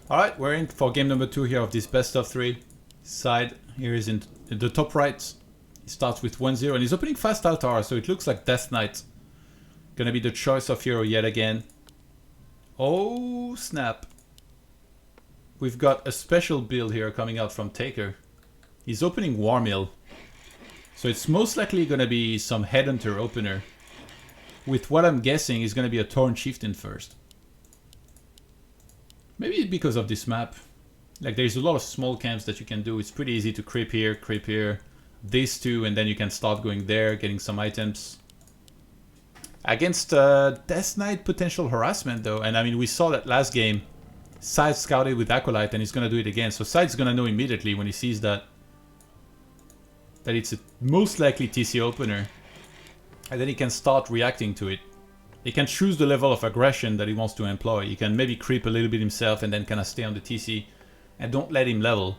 Alright, we're in for game number 2 here of this best of 3. SyDe here is in the top right. He starts with 1-0 and he's opening fast altar, so it looks like Death Knight. Gonna be the choice of hero yet again. Oh snap. We've got a special build here coming out from Tak3r. He's opening Warmill. So it's most likely gonna be some Headhunter opener. With what I'm guessing is gonna be a Torn Chieftain first. Maybe because of this map. Like there's a lot of small camps that you can do. It's pretty easy to creep here, these two, and then you can start going there, getting some items. Against Death Knight potential harassment though, and I mean we saw that last game. SyDe scouted with Acolyte and he's gonna do it again. So SyDe's gonna know immediately when he sees that it's a most likely TC opener. And then he can start reacting to it. He can choose the level of aggression that he wants to employ. He can maybe creep a little bit himself and then kind of stay on the TC and don't let him level.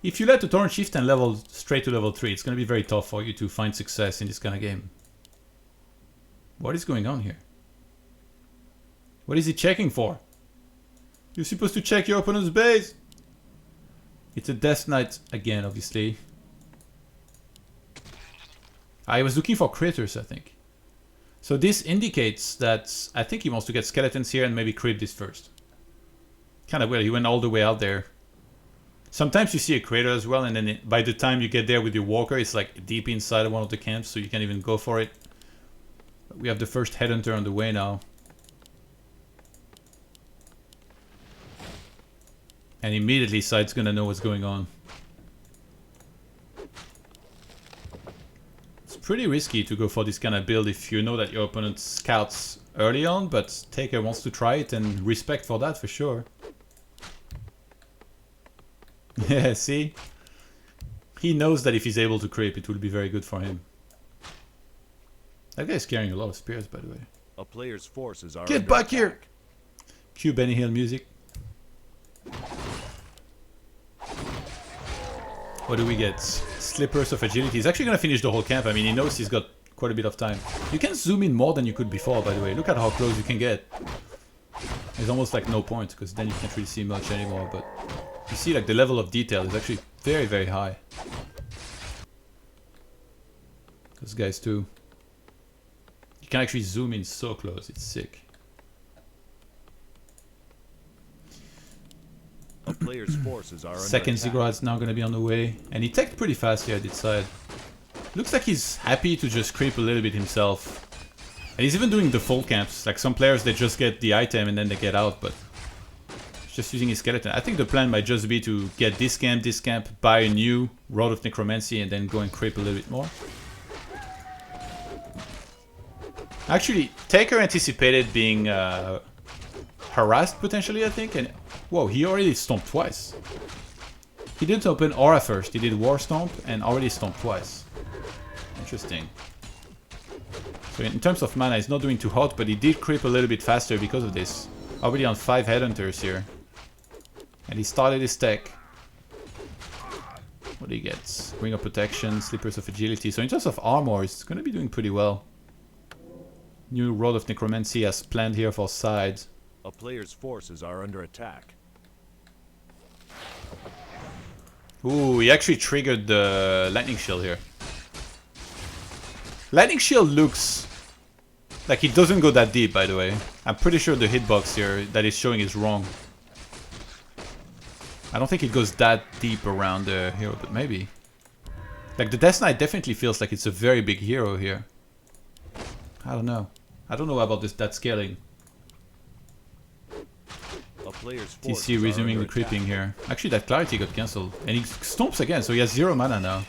If you let the Torn Chieftain level straight to level 3, it's going to be very tough for you to find success in this kind of game. What is going on here? What is he checking for? You're supposed to check your opponent's base. It's a Death Knight again, obviously. I was looking for critters, I think. So this indicates that I think he wants to get skeletons here and maybe creep this first. Kind of weird, he went all the way out there. Sometimes you see a crater as well, and then by the time you get there with your walker, it's like deep inside of one of the camps, so you can't even go for it. But we have the first Headhunter on the way now. And immediately SyDe's gonna know what's going on. Pretty risky to go for this kind of build if you know that your opponent scouts early on, but Tak3r wants to try it, and respect for that for sure. Yeah, see? He knows that if he's able to creep, it will be very good for him. That guy's carrying a lot of spears, by the way. A player's forces are Get back here! Cue Benny Hill music. What do we get? Slippers of Agility. He's actually going to finish the whole camp. I mean, he knows he's got quite a bit of time. You can zoom in more than you could before, by the way. Look at how close you can get. There's almost like no point, because then you can't really see much anymore. But you see, like, the level of detail is actually very, very high. Those guys too. You can actually zoom in so close. It's sick. A player's forces are Second Ziggurat's now going to be on the way. And he teched pretty fast here at this side. Looks like he's happy to just creep a little bit himself. And he's even doing the full camps. Like some players, they just get the item and then they get out. But he's just using his skeleton. I think the plan might just be to get this camp, buy a new Rod of Necromancy, and then go and creep a little bit more. Actually, Tak3r anticipated being harassed potentially, I think. And whoa, he already stomped twice. He didn't open Aura first. He did War Stomp and already stomped twice. Interesting. So in terms of mana, he's not doing too hot, but he did creep a little bit faster because of this. Already on 5 Headhunters here. And he started his tech. What do he get? Ring of Protection, Slippers of Agility. So in terms of armor, he's going to be doing pretty well. New Rod of Necromancy as planned here for SyDe. A player's forces are under attack. Ooh, he actually triggered the Lightning Shield here. Lightning Shield looks like it doesn't go that deep, by the way. I'm pretty sure the hitbox here that is showing is wrong. I don't think it goes that deep around the hero, but maybe. Like the Death Knight definitely feels like it's a very big hero here. I don't know. I don't know about that scaling. TC resuming the creeping here. Actually, that Clarity got cancelled. And he stomps again, so he has 0 mana now.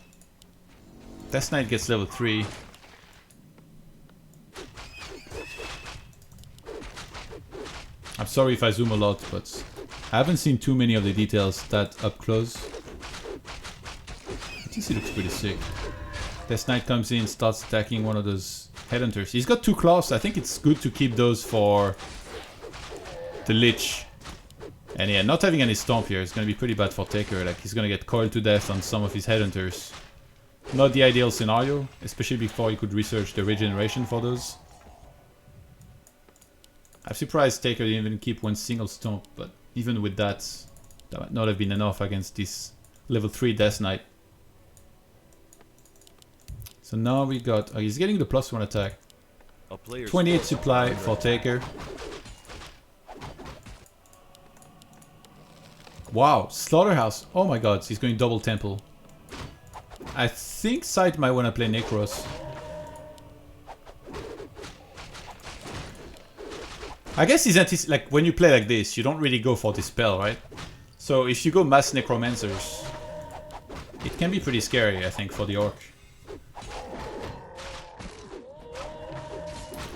Death Knight gets level 3. I'm sorry if I zoom a lot, but I haven't seen too many of the details that up close. TC looks pretty sick. Death Knight comes in, starts attacking one of those Headhunters. He's got 2 claws, so I think it's good to keep those for the Lich. And yeah, not having any Stomp here is going to be pretty bad for Tak3r. Like, he's going to get coiled to death on some of his Headhunters. Not the ideal scenario, especially before he could research the regeneration for those. I'm surprised Taker didn't even keep one single stomp, but even with that, that might not have been enough against this level 3 Death Knight. So now we got... Oh, he's getting the +1 attack. 28 supply for Taker. Wow, Slaughterhouse. Oh my god, he's going double temple. I think SyDe might want to play Necros. I guess he's like when you play like this, you don't really go for Dispel, right? So if you go Mass Necromancers, it can be pretty scary, I think, for the Orc.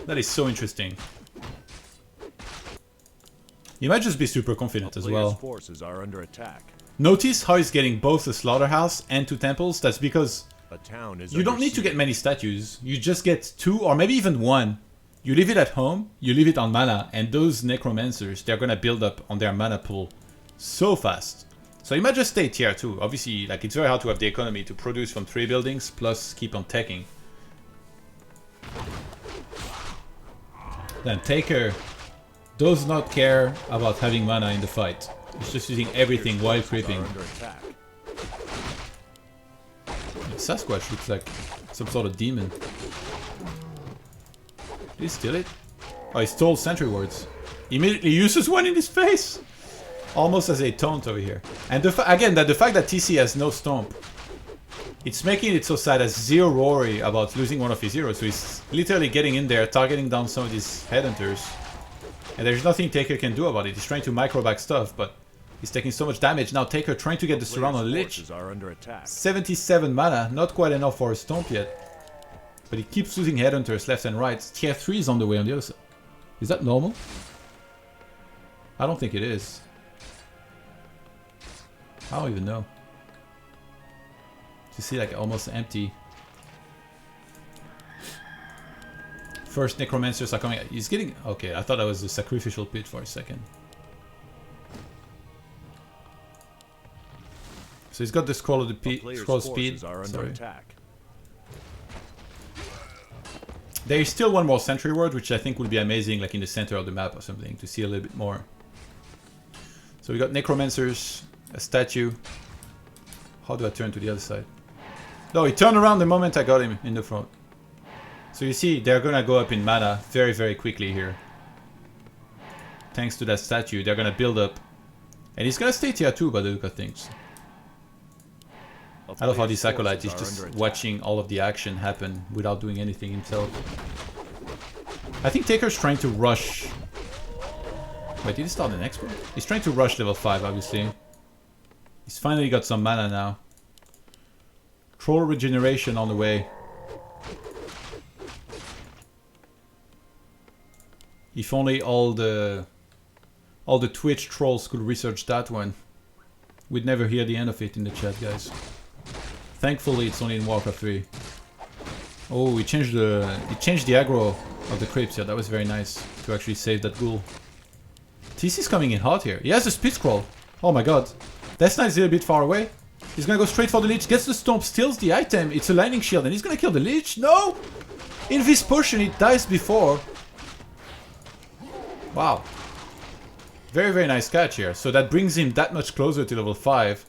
That is so interesting. He might just be super confident as well. Forces are under attack. Notice how he's getting both the Slaughterhouse and 2 temples. That's because you don't need to get many statues. You just get 2 or maybe even 1. You leave it at home, you leave it on mana, and those Necromancers, they're gonna build up on their mana pool so fast. So you might just stay tier 2. Obviously, like, it's very hard to have the economy to produce from 3 buildings, plus keep on teching. Then Taker does not care about having mana in the fight. He's just using everything while creeping. Sasquatch looks like some sort of demon. Did he steal it? Oh, he stole sentry wards. Immediately uses one in his face! Almost as a taunt over here. And again, the fact that TC has no stomp, it's making it so sad as zero worry about losing one of his heroes. So he's literally getting in there, targeting down some of these headhunters. And there's nothing Taker can do about it. He's trying to microback stuff, but he's taking so much damage. Now Taker trying to get the surround on Lich. 77 mana, not quite enough for a stomp yet. But he keeps losing headhunters left and right. Tier 3 is on the way on the other side. Is that normal? I don't think it is. I don't even know. You see, like, almost empty. First Necromancers are coming. He's getting... Okay, I thought that was a sacrificial pit for a second. So he's got the scroll of the scroll speed. Sorry. There is still one more sentry ward, which I think would be amazing, like in the center of the map or something, to see a little bit more. So we got Necromancers, a statue. How do I turn to the other side? No, he turned around the moment I got him in the front. So you see, they're gonna go up in mana very, very quickly here. Thanks to that statue, they're gonna build up. And he's gonna stay tier 2 by the look of things. I love how this acolyte is just watching all of the action happen without doing anything himself. I think Taker's trying to rush... Wait, did he start the next one? He's trying to rush level 5, obviously. He's finally got some mana now. Troll regeneration on the way. If only all the Twitch trolls could research that one. We'd never hear the end of it in the chat, guys. Thankfully, it's only in Warcraft 3. Oh, he changed the aggro of the Crypts. Yeah, that was very nice to actually save that ghoul. TC's coming in hot here. He has a speed scroll. Oh my god. Death Knight is a bit far away. He's gonna go straight for the Lich. Gets the Stomp, steals the item. It's a lightning shield, and he's gonna kill the Lich. No! In this potion, it dies before. Wow. Very, very nice catch here. So that brings him that much closer to level 5.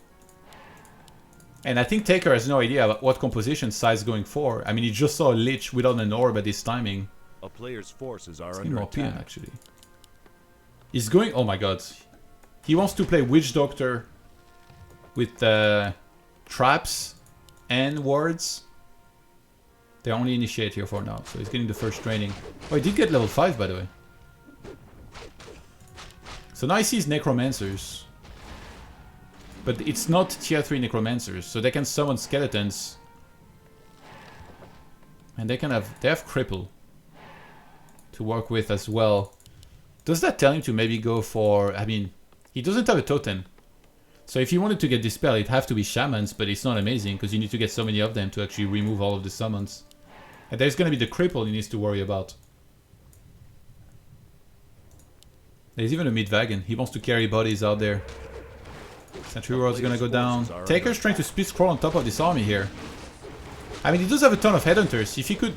And I think Taker has no idea about what composition SyDe's going for. I mean, he just saw a Lich without an orb at this timing. A player's forces are under attack. Actually. He's going... Oh my god. He wants to play Witch Doctor with traps and wards. They're only initiate here for now, so he's getting the first training. Oh, he did get level 5, by the way. So now he sees Necromancers. But it's not tier 3 Necromancers, so they can summon skeletons. And they have Cripple to work with as well. Does that tell him to maybe go for... I mean, he doesn't have a totem. So if he wanted to get Dispel, it'd have to be Shamans, but it's not amazing because you need to get so many of them to actually remove all of the summons. And there's going to be the Cripple he needs to worry about. There's even a Midwagon. He wants to carry bodies out there. Sentry Ward's gonna go down. Taker's trying to speed scroll on top of this army here. I mean, he does have a ton of headhunters. If he could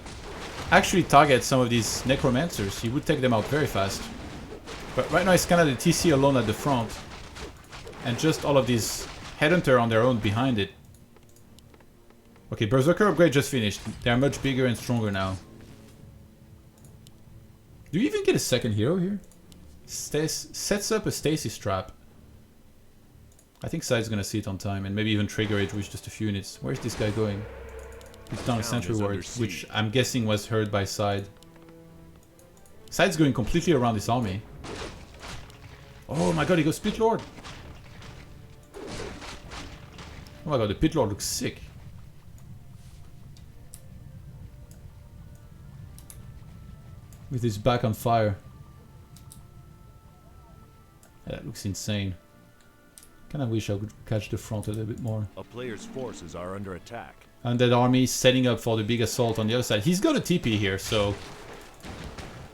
actually target some of these Necromancers, he would take them out very fast. But right now it's kind of the TC alone at the front. And just all of these Headhunter on their own behind it. Okay, Berserker upgrade just finished. They are much bigger and stronger now. Do you even get a second hero here? Sets up a stasis trap. I think SyDe's gonna see it on time and maybe even trigger it with just a few units. Where's this guy going? He's down a sentry ward, which I'm guessing was heard by SyDe. SyDe's going completely around this army. Oh my god, he goes Pit Lord! Oh my god, the Pit Lord looks sick. With his back on fire. Yeah, that looks insane. Kinda wish I would catch the front a little bit more. A player's forces are under attack. And that army setting up for the big assault on the other side. He's got a TP here, so...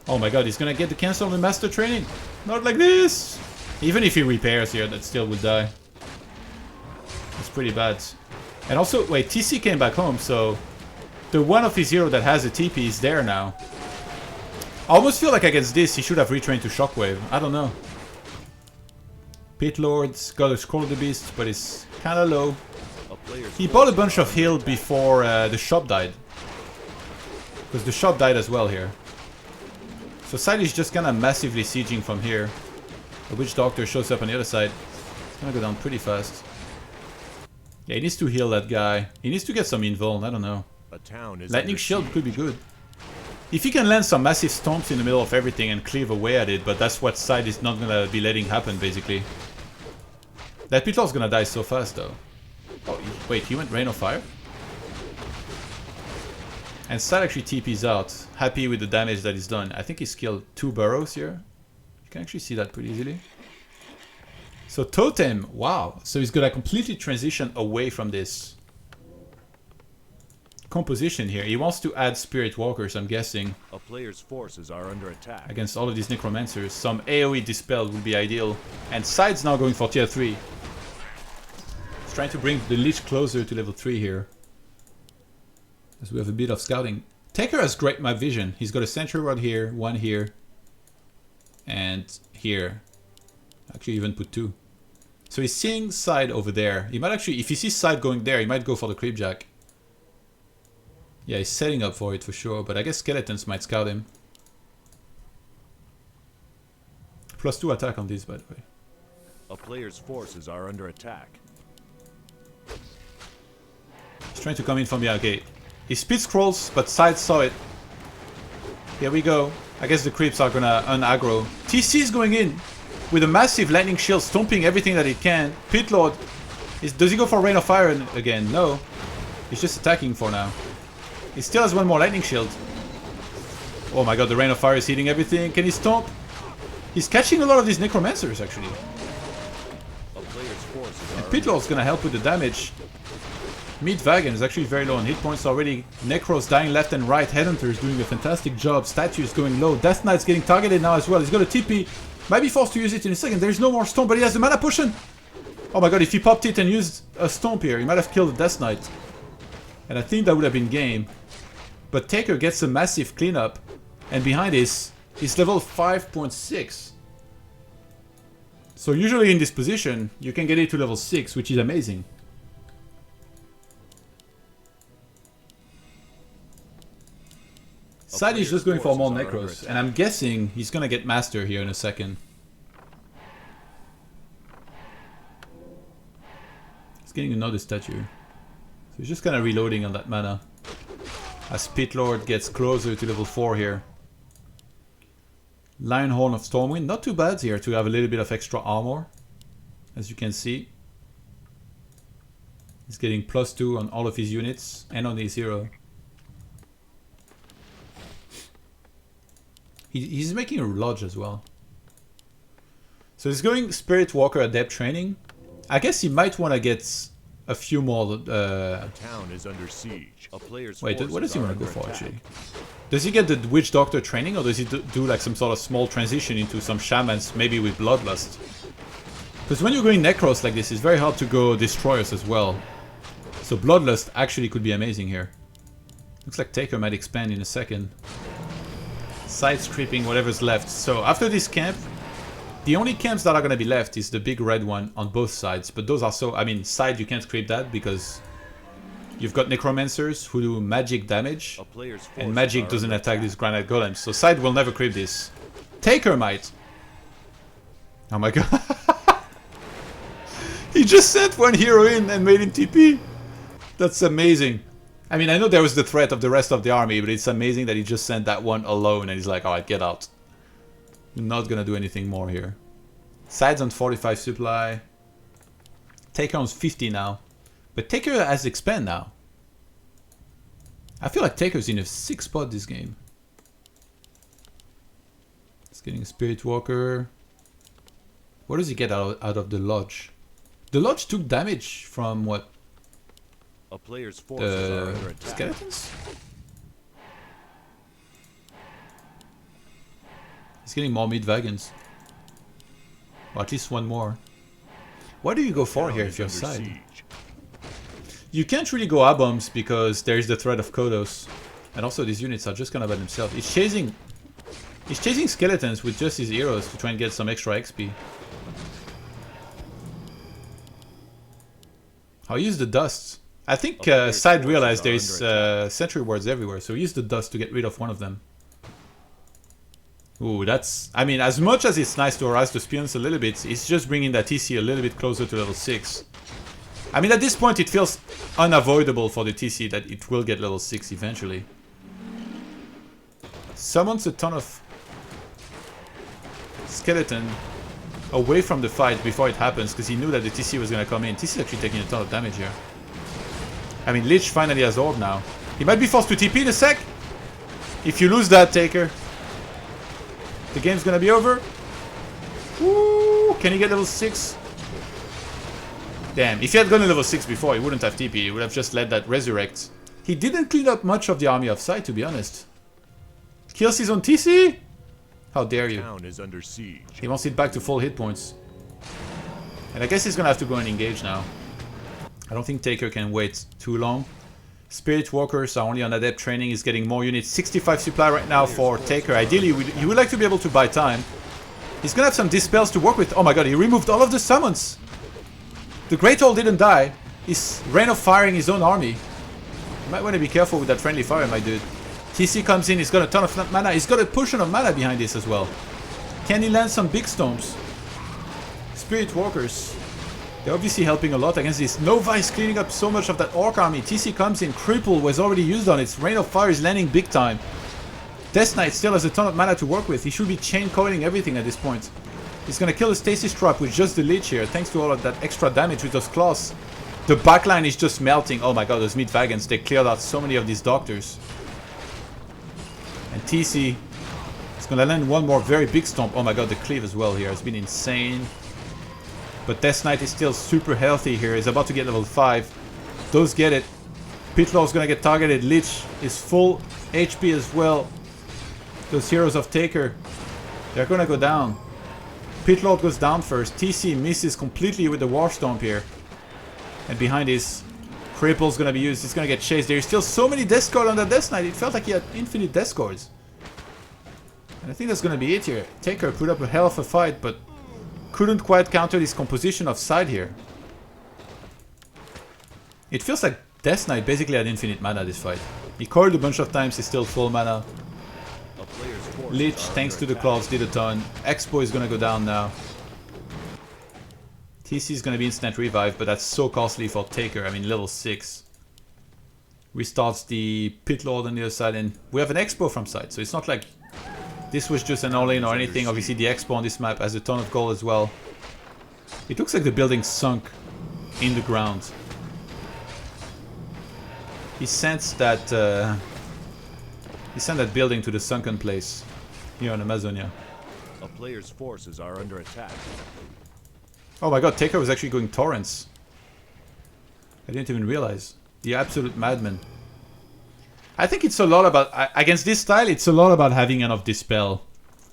Oh my god, he's gonna get the cancel on the master training! Not like this! Even if he repairs here, that still would die. It's pretty bad. And also, wait, TC came back home, so... The one of his hero that has a TP is there now. I almost feel like against this, he should have retrained to Shockwave. I don't know. Pit Lord's got a Scroll of the Beast, but it's kinda low. He bought a bunch of heal before the shop died. Because the shop died as well here. So SyDe is just kinda massively sieging from here. The Witch Doctor shows up on the other side. It's gonna go down pretty fast. Yeah, he needs to heal that guy. He needs to get some invuln, I don't know. Lightning Shield could be good. If he can land some massive stomps in the middle of everything and cleave away at it, but that's what SyDe is not gonna be letting happen, basically. That Pit Lord's gonna die so fast, though. Oh, wait, he went Rain of Fire? And SyDe actually TP's out, happy with the damage that he's done. I think he's killed 2 burrows here. You can actually see that pretty easily. So Totem, wow. So he's gonna completely transition away from this composition here. He wants to add Spirit Walkers, I'm guessing. A player's forces are under attack. Against all of these Necromancers. Some AoE Dispel would be ideal. And SyDe's now going for tier 3. He's trying to bring the Lich closer to level 3 here. As we have a bit of scouting. Tak3r has great map vision. He's got a Sentry Rod here, 1 here, and here. Actually even put 2. So he's seeing SyDe over there. He might actually, if he sees SyDe going there, he might go for the Creepjack. Yeah, he's setting up for it for sure, but I guess Skeletons might scout him. +2 attack on this, by the way. A player's forces are under attack. He's trying to come in from the arcade. He speed scrolls, but SyDe saw it. Here we go. I guess the creeps are gonna un-aggro. TC is going in with a massive lightning shield, stomping everything that it can. Pit Lord, does he go for Rain of Fire again? No. He's just attacking for now. He still has 1 more lightning shield. Oh my god, the Rain of Fire is hitting everything. Can he stomp? He's catching a lot of these Necromancers, actually. And Pit Lord's gonna help with the damage. Meat Vagan is actually very low on hit points already. Necros dying left and right. Headhunter is doing a fantastic job. Statues going low. Death Knight's getting targeted now as well. He's got a TP. Might be forced to use it in a second. There's no more Stomp, but he has the mana potion. Oh my god, if he popped it and used a Stomp here, he might have killed the Death Knight. And I think that would have been game. But Tak3r gets a massive cleanup. And behind this, he's level 5.6. So usually in this position, you can get it to level 6, which is amazing. SyDe is just going for more Necros, and I'm guessing he's gonna get Master here in a second. He's getting another statue. So he's just kinda reloading on that mana. As Pit Lord gets closer to level 4 here. Lionhorn of Stormwind, not too bad here to have a little bit of extra armor. As you can see. He's getting +2 on all of his units, and on his hero. He's making a lodge as well. So he's going Spirit Walker Adept training. I guess he might want to get a few more... town is under siege. A player's wait, what does he want to go for actually? Does he get the Witch Doctor training, or does he do like some sort of small transition into some Shamans, maybe with Bloodlust? Because when you're going Necros like this, it's very hard to go Destroyers as well. So Bloodlust actually could be amazing here. Looks like Tak3r might expand in a second. Side creeping whatever's left. So after this camp, The only camps that are going to be left is the big red one on both sides. But those are so... I mean, side you can't creep that because you've got necromancers who do magic damage. And magic doesn't attack these granite golems. So side will never creep this. Tak3r might. Oh my god. He just sent one hero in and made him TP. That's amazing. I mean, I know there was the threat of the rest of the army, but it's amazing that he just sent that one alone and he's like, alright, get out. I'm not gonna do anything more here. Sides on 45 supply. Tak3r on 50 now. But Tak3r has expand now. I feel like Tak3r's in a sick spot this game. He's getting a Spirit Walker. What does he get out of the Lodge? The Lodge took damage from what? A player's forces are under attack. Skeletons? He's getting more mid-wagons. Or at least one more. What do you go for here if you're side? You can't really go A-bombs because there is the threat of Kodos. And also these units are just kind of by themselves. He's chasing skeletons with just his heroes to try and get some extra XP. I'll use the dust. I think SyDe realized there is sentry wards everywhere, so use the dust to get rid of one of them. Ooh, that's... I mean, as much as it's nice to harass the Spions a little bit, it's just bringing that TC a little bit closer to level 6. I mean, at this point it feels unavoidable for the TC that it will get level 6 eventually. Summons a ton of skeleton away from the fight before it happens because he knew that the TC was going to come in. TC is actually taking a ton of damage here. I mean, Lich finally has orb now. He might be forced to TP in a sec. If you lose that, Tak3r, the game's going to be over. Woo! Can he get level 6? Damn, if he had gone to level 6 before, he wouldn't have TP. He would have just let that resurrect. He didn't clean up much of the army of SyDe, to be honest. Kills his own TC? How dare you. Town is under siege. He wants it back to full hit points. And I guess he's gonna have to go and engage now. I don't think Tak3r can wait too long. Spirit Walkers are only on adept training. He's getting more units. 65 supply right now for Tak3r. Ideally, he would like to be able to buy time. He's gonna have some dispels to work with. Oh my god, he removed all of the summons. The Great Hall didn't die. He's Rain of Firing his own army. You might want to be careful with that friendly fire, my dude. TC comes in, he's got a ton of mana. He's got a potion of mana behind this as well. Can he land some big storms? Spirit Walkers. They're obviously helping a lot against this. Nova is cleaning up so much of that Orc army. TC comes in, Cripple was already used on it. Rain of Fire is landing big time. Death Knight still has a ton of mana to work with. He should be chain coiling everything at this point. He's gonna kill a Stasis Trap with just the Lich here, thanks to all of that extra damage with those claws. The backline is just melting. Oh my god, those mid-wagons, they cleared out so many of these doctors. And TC is gonna land one more very big stomp. Oh my god, the cleave as well here has been insane. But Death Knight is still super healthy here. He's about to get level 5. Those get it. Pitlaw's gonna get targeted. Lich is full HP as well. Those heroes of Tak3r, they're gonna go down. Pitlord goes down first. TC misses completely with the Warstomp here. And behind this, Cripple's gonna be used. He's gonna get chased. There's still so many death scores on the Death Knight. It felt like he had infinite death scores. And I think that's gonna be it here. Tak3r put up a hell of a fight, but couldn't quite counter this composition of SyDe here. It feels like Death Knight basically had infinite mana this fight. He coiled a bunch of times, he's still full mana. Lich, thanks to the claws, did a ton. Expo is gonna go down now. TC is gonna be instant revive, but that's so costly for Tak3r. I mean, level 6. Restarts the Pit Lord on the other side, and we have an Expo from SyDe, so it's not like this was just an all-in or anything. Obviously, the Expo on this map has a ton of gold as well. It looks like the building sunk in the ground. He sent that building to the sunken place here in Amazonia. A player's forces are under attack. Oh my god, Tak3r was actually going torrents. I didn't even realize. The absolute madman. I think it's a lot about... against this style, it's a lot about having enough dispel.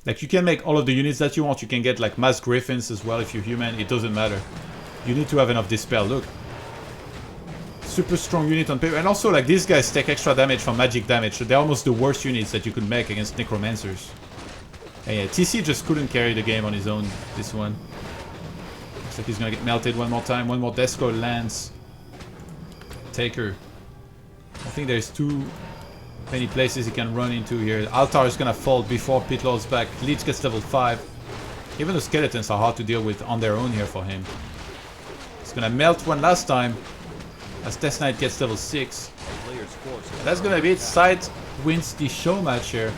Like, you can make all of the units that you want. You can get, like, mass griffins as well if you're human. It doesn't matter. You need to have enough dispel. Look. Super strong unit on paper. And also, like, these guys take extra damage from magic damage. So they're almost the worst units that you could make against necromancers. And yeah, TC just couldn't carry the game on his own, this one. Looks like he's gonna get melted one more time. One more Desco lands. Tak3r. I think there's too many places he can run into here. Altar is gonna fall before Pitlor's back. Leech gets level 5. Even the skeletons are hard to deal with on their own here for him. He's gonna melt one last time as Death Knight gets level 6. A player's forces And that's are gonna under be it. attack. SyDe wins the show match here.